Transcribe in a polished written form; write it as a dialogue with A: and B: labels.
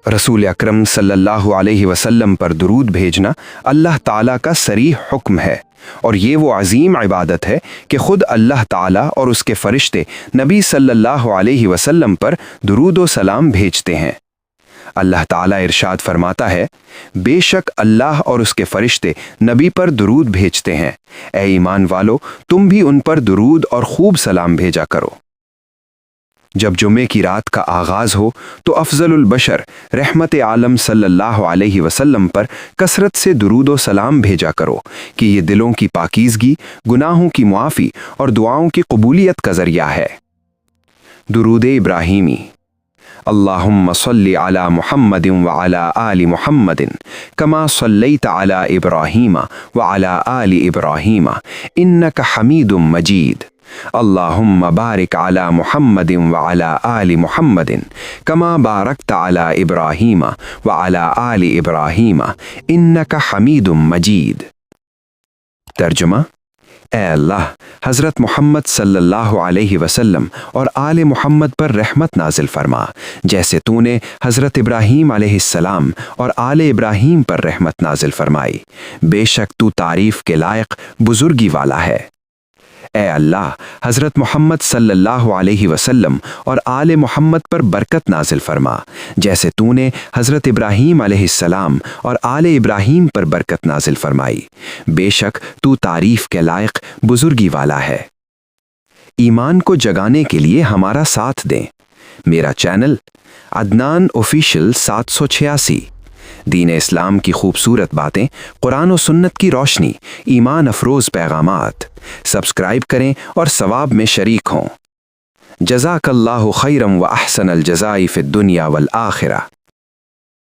A: رسول اکرم صلی اللہ علیہ وسلم پر درود بھیجنا اللہ تعالیٰ کا صریح حکم ہے، اور یہ وہ عظیم عبادت ہے کہ خود اللہ تعالیٰ اور اس کے فرشتے نبی صلی اللہ علیہ وسلم پر درود و سلام بھیجتے ہیں۔ اللہ تعالیٰ ارشاد فرماتا ہے، بے شک اللہ اور اس کے فرشتے نبی پر درود بھیجتے ہیں، اے ایمان والو تم بھی ان پر درود اور خوب سلام بھیجا کرو۔ جب جمعے کی رات کا آغاز ہو تو افضل البشر رحمت عالم صلی اللہ علیہ وسلم پر کثرت سے درود و سلام بھیجا کرو کہ یہ دلوں کی پاکیزگی، گناہوں کی معافی اور دعاؤں کی قبولیت کا ذریعہ ہے۔ درود ابراہیمی۔ اللہم صلی علی محمد وعلی آل محمد کما صلیت علی ابراہیم وعلی آل ابراہیم انک حمید مجید۔ اللہم بارک علی محمد وعلی آل محمد کما بارکت علی ابراہیم وعلی آل ابراہیم انک حمید مجید۔ ترجمہ: اے اللہ، حضرت محمد صلی اللہ علیہ وسلم اور آل محمد پر رحمت نازل فرما، جیسے تو نے حضرت ابراہیم علیہ السلام اور آل ابراہیم پر رحمت نازل فرمائی۔ بے شک تو تعریف کے لائق بزرگی والا ہے۔ اے اللہ، حضرت محمد صلی اللہ علیہ وسلم اور آل محمد پر برکت نازل فرما، جیسے تو نے حضرت ابراہیم علیہ السلام اور آل ابراہیم پر برکت نازل فرمائی۔ بے شک تو تعریف کے لائق بزرگی والا ہے۔ ایمان کو جگانے کے لیے ہمارا ساتھ دیں۔ میرا چینل عدنان آفیشل 786۔ دین اسلام کی خوبصورت باتیں، قرآن و سنت کی روشنی، ایمان افروز پیغامات۔ سبسکرائب کریں اور ثواب میں شریک ہوں۔ جزاک اللہ خیرا و احسن الجزاء فی الدنیا والآخرہ۔